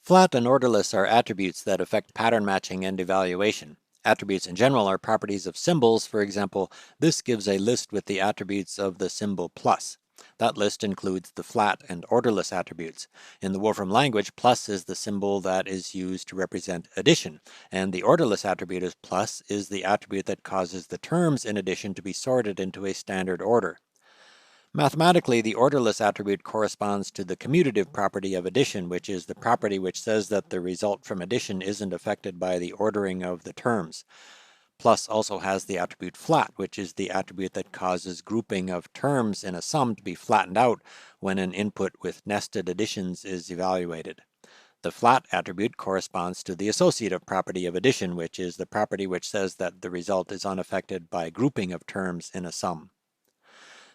Flat and orderless are attributes that affect pattern matching and evaluation. Attributes in general are properties of symbols. For example, this gives a list with the attributes of the symbol plus. That list includes the flat and orderless attributes. In the Wolfram language, plus is the symbol that is used to represent addition, and the orderless attribute of plus is the attribute that causes the terms in addition to be sorted into a standard order. Mathematically, the orderless attribute corresponds to the commutative property of addition, which is the property which says that the result from addition isn't affected by the ordering of the terms. Plus also has the attribute flat, which is the attribute that causes grouping of terms in a sum to be flattened out when an input with nested additions is evaluated. The flat attribute corresponds to the associative property of addition, which is the property which says that the result is unaffected by grouping of terms in a sum.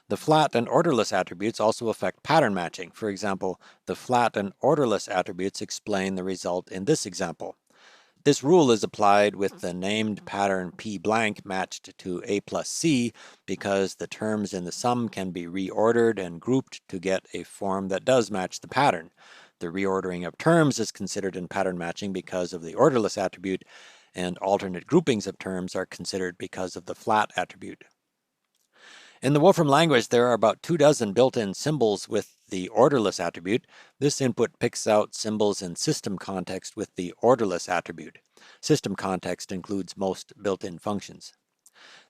The flat and orderless attributes also affect pattern matching. For example, the flat and orderless attributes explain the result in this example. This rule is applied with the named pattern P blank matched to A plus C because the terms in the sum can be reordered and grouped to get a form that does match the pattern. The reordering of terms is considered in pattern matching because of the orderless attribute, and alternate groupings of terms are considered because of the flat attribute. In the Wolfram language, there are about 24 built-in symbols with the orderless attribute. This input picks out symbols in system context with the orderless attribute. System context includes most built-in functions.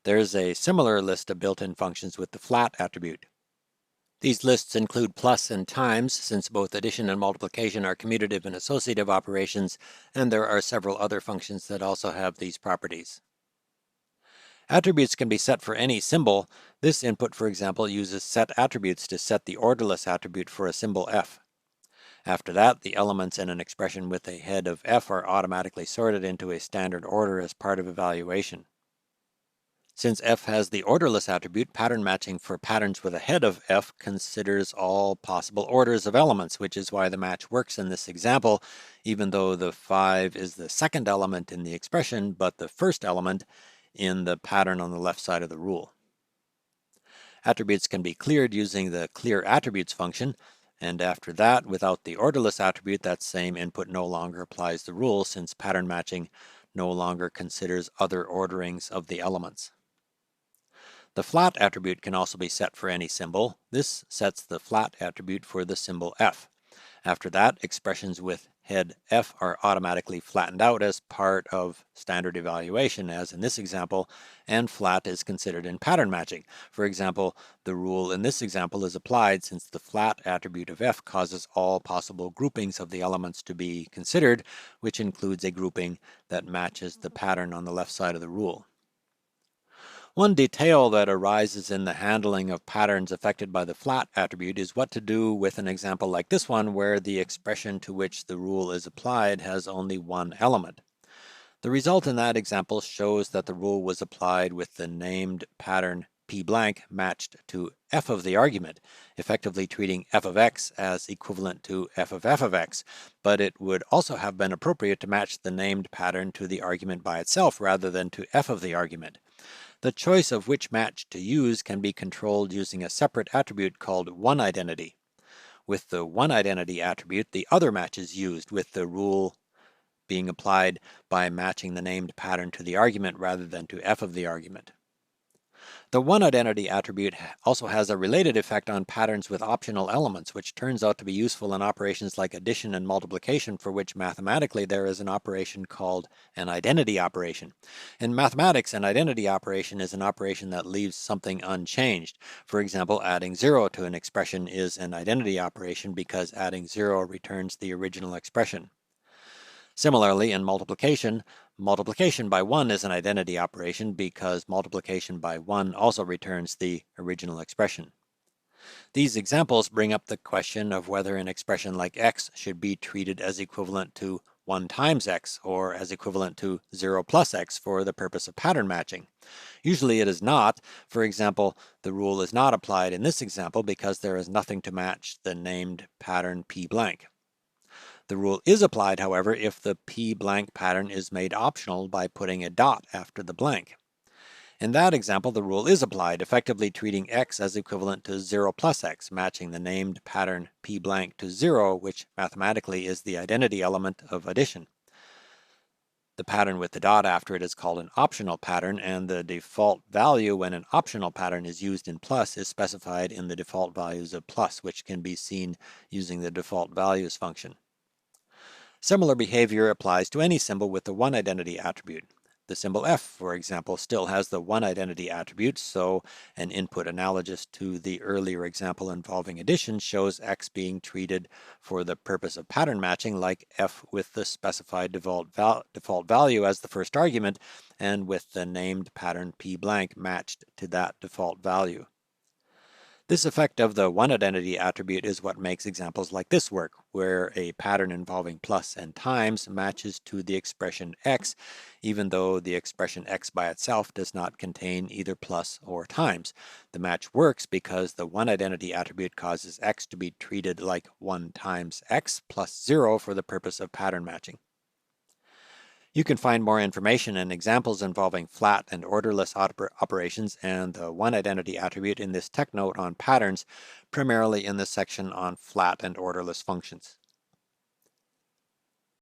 There's a similar list of built-in functions with the flat attribute. These lists include plus and times, since both addition and multiplication are commutative and associative operations, and there are several other functions that also have these properties. Attributes can be set for any symbol. This input, for example, uses set attributes to set the orderless attribute for a symbol f. After that, the elements in an expression with a head of f are automatically sorted into a standard order as part of evaluation. Since f has the orderless attribute, pattern matching for patterns with a head of f considers all possible orders of elements, which is why the match works in this example, even though the 5 is the second element in the expression, but the first element in the pattern on the left side of the rule. Attributes can be cleared using the clear attributes function, and after that, without the orderless attribute, that same input no longer applies the rule since pattern matching no longer considers other orderings of the elements. The flat attribute can also be set for any symbol. This sets the flat attribute for the symbol f. After that, expressions with head f are automatically flattened out as part of standard evaluation, as in this example, and flat is considered in pattern matching. For example, the rule in this example is applied since the flat attribute of f causes all possible groupings of the elements to be considered, which includes a grouping that matches the pattern on the left side of the rule. One detail that arises in the handling of patterns affected by the flat attribute is what to do with an example like this one where the expression to which the rule is applied has only one element. The result in that example shows that the rule was applied with the named pattern P blank matched to f of the argument, effectively treating f of x as equivalent to f of x, but it would also have been appropriate to match the named pattern to the argument by itself rather than to f of the argument. The choice of which match to use can be controlled using a separate attribute called oneIdentity. With the oneIdentity attribute, the other match is used, with the rule being applied by matching the named pattern to the argument rather than to f of the argument. The oneIdentity attribute also has a related effect on patterns with optional elements, which turns out to be useful in operations like addition and multiplication, for which mathematically there is an operation called an identity operation. In mathematics, an identity operation is an operation that leaves something unchanged. For example, adding 0 to an expression is an identity operation because adding 0 returns the original expression. Similarly, in multiplication, multiplication by 1 is an identity operation because multiplication by 1 also returns the original expression. These examples bring up the question of whether an expression like x should be treated as equivalent to 1 times x or as equivalent to 0 plus x for the purpose of pattern matching. Usually it is not. For example, the rule is not applied in this example because there is nothing to match the named pattern P blank. The rule is applied, however, if the P blank pattern is made optional by putting a dot after the blank. In that example, the rule is applied, effectively treating x as equivalent to 0 plus x, matching the named pattern p blank to 0, which mathematically is the identity element of addition. The pattern with the dot after it is called an optional pattern, and the default value when an optional pattern is used in plus is specified in the default values of plus, which can be seen using the default values function. Similar behavior applies to any symbol with the one identity attribute. The symbol F, for example, still has the one identity attribute, so an input analogous to the earlier example involving addition shows X being treated for the purpose of pattern matching like F with the specified default value as the first argument and with the named pattern P blank matched to that default value. This effect of the one identity attribute is what makes examples like this work, where a pattern involving plus and times matches to the expression x, even though the expression x by itself does not contain either plus or times. The match works because the one identity attribute causes x to be treated like 1 times x plus 0 for the purpose of pattern matching. You can find more information and examples involving flat and orderless operations and the one identity attribute in this tech note on patterns, primarily in the section on flat and orderless functions.